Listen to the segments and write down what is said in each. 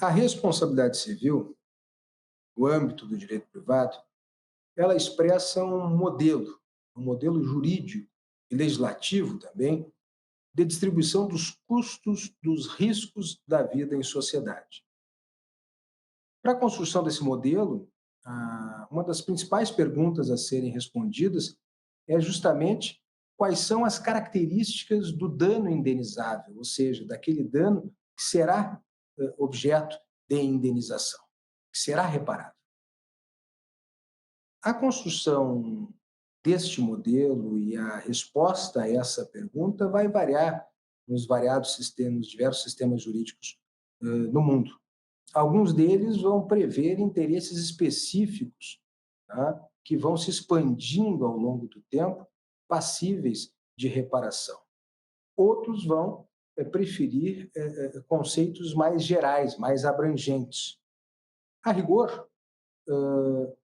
A responsabilidade civil, o âmbito do direito privado, ela expressa um modelo jurídico e legislativo também, de distribuição dos custos dos riscos da vida em sociedade. Para a construção desse modelo, uma das principais perguntas a serem respondidas é justamente quais são as características do dano indenizável, ou seja, daquele dano que será objeto de indenização, que será reparado. A construção deste modelo e a resposta a essa pergunta vai variar nos variados sistemas, diversos sistemas jurídicos no mundo. Alguns deles vão prever interesses específicos, tá, que vão se expandindo ao longo do tempo, passíveis de reparação. Outros vão preferir conceitos mais gerais, mais abrangentes. A rigor,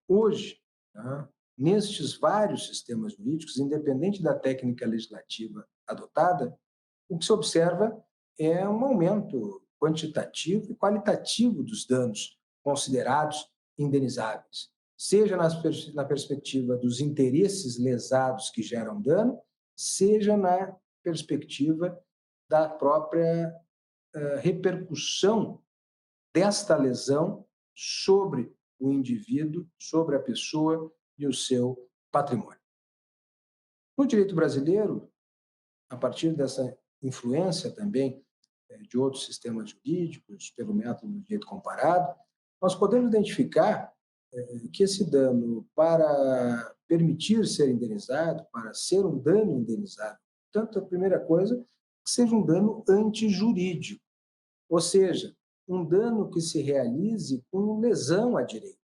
hoje, tá, nestes vários sistemas jurídicos, independente da técnica legislativa adotada, o que se observa é um aumento quantitativo e qualitativo dos danos considerados indenizáveis, seja na perspectiva dos interesses lesados que geram dano, seja na perspectiva da própria repercussão desta lesão sobre o indivíduo, sobre a pessoa e o seu patrimônio. No direito brasileiro, a partir dessa influência também de outros sistemas jurídicos, pelo método do direito comparado, nós podemos identificar que esse dano, para permitir ser indenizado, para ser um dano indenizado, tanto a primeira coisa, que seja um dano antijurídico, ou seja, um dano que se realize com lesão a direito.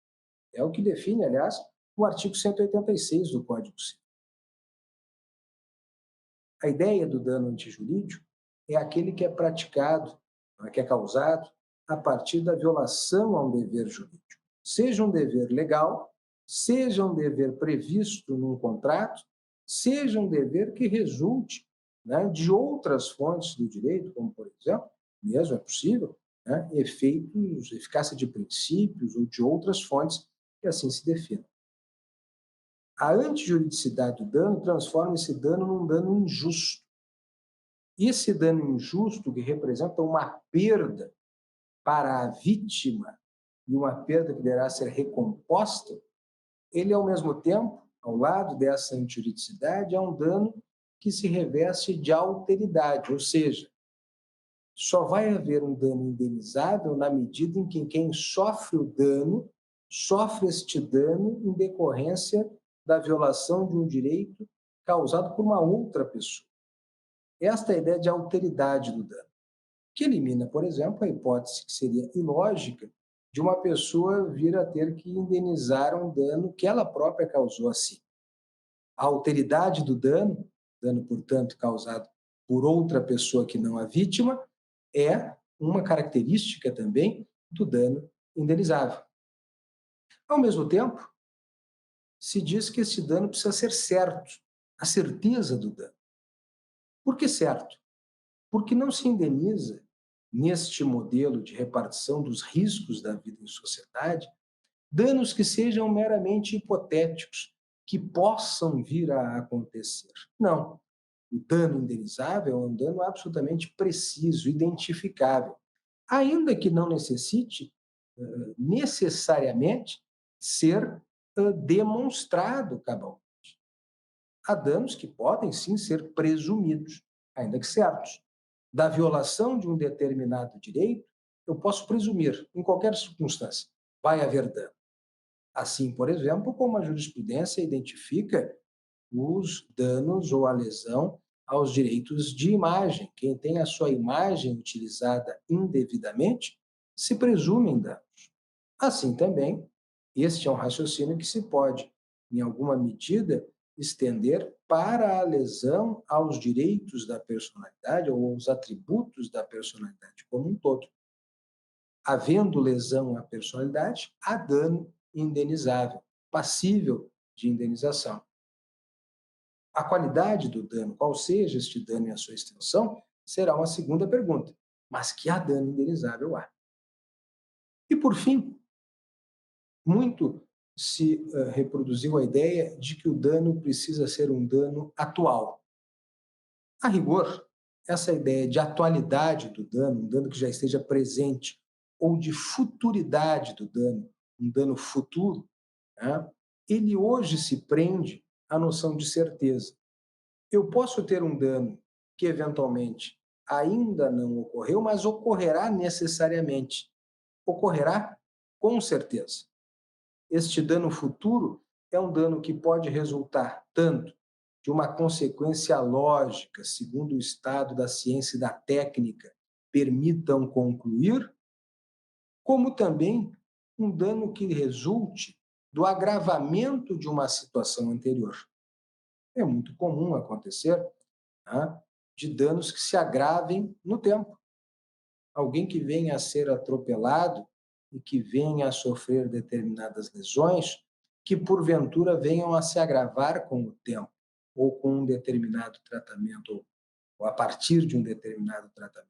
É o que define, aliás, o artigo 186 do Código Civil. A ideia do dano antijurídico é aquele que é praticado, que é causado a partir da violação a um dever jurídico. Seja um dever legal, seja um dever previsto num contrato, seja um dever que resulte, né, de outras fontes do direito, como, por exemplo, mesmo é possível, né, efeitos, eficácia de princípios ou de outras fontes que assim se definam. A antijuridicidade do dano transforma esse dano num dano injusto. Esse dano injusto, que representa uma perda para a vítima e uma perda que deverá ser recomposta, ele, ao mesmo tempo, ao lado dessa antijuridicidade, é um dano que se reveste de alteridade, ou seja, só vai haver um dano indenizável na medida em que quem sofre o dano, sofre este dano em decorrência da violação de um direito causado por uma outra pessoa. Esta é a ideia de alteridade do dano, que elimina, por exemplo, a hipótese que seria ilógica de uma pessoa vir a ter que indenizar um dano que ela própria causou a si. A alteridade do dano, portanto, causado por outra pessoa que não a vítima, é uma característica também do dano indenizável. Ao mesmo tempo, se diz que esse dano precisa ser certo, a certeza do dano. Por que certo? Porque não se indeniza, neste modelo de repartição dos riscos da vida em sociedade, danos que sejam meramente hipotéticos, que possam vir a acontecer. Não. O dano indenizável é um dano absolutamente preciso, identificável, ainda que não necessite necessariamente ser demonstrado cabalmente. Há danos que podem sim ser presumidos, ainda que certos. Da violação de um determinado direito, eu posso presumir, em qualquer circunstância, vai haver dano. Assim, por exemplo, como a jurisprudência identifica os danos ou a lesão aos direitos de imagem. Quem tem a sua imagem utilizada indevidamente, se presumem danos. Assim também, este é um raciocínio que se pode, em alguma medida, estender para a lesão aos direitos da personalidade ou aos atributos da personalidade como um todo. Havendo lesão à personalidade, há dano indenizável, passível de indenização. A qualidade do dano, qual seja este dano e a sua extensão, será uma segunda pergunta, mas que há dano indenizável há. E, por fim, muito se reproduziu a ideia de que o dano precisa ser um dano atual. A rigor, essa ideia de atualidade do dano, um dano que já esteja presente, ou de futuridade do dano, um dano futuro, né, ele hoje se prende à noção de certeza. Eu posso ter um dano que eventualmente ainda não ocorreu, mas ocorrerá necessariamente. Ocorrerá com certeza. Este dano futuro é um dano que pode resultar tanto de uma consequência lógica, segundo o estado da ciência e da técnica permitam concluir, como também um dano que resulte do agravamento de uma situação anterior. É muito comum acontecer, né, de danos que se agravem no tempo. Alguém que venha a ser atropelado e que venha a sofrer determinadas lesões, que porventura venham a se agravar com o tempo, ou com um determinado tratamento, ou a partir de um determinado tratamento.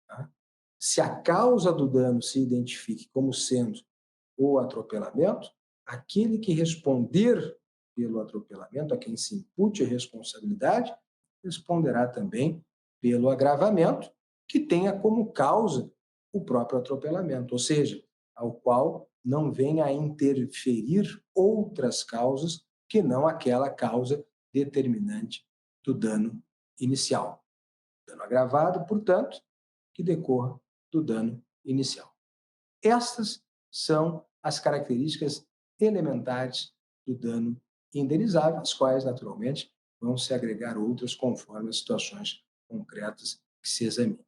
Tá? Se a causa do dano se identifique como sendo o atropelamento, aquele que responder pelo atropelamento, a quem se impute a responsabilidade, responderá também pelo agravamento, que tenha como causa o próprio atropelamento, ou seja, ao qual não venha a interferir outras causas que não aquela causa determinante do dano inicial. Dano agravado, portanto, que decorra do dano inicial. Estas são as características elementares do dano indenizável, às quais, naturalmente, vão se agregar outras conforme as situações concretas que se examinem.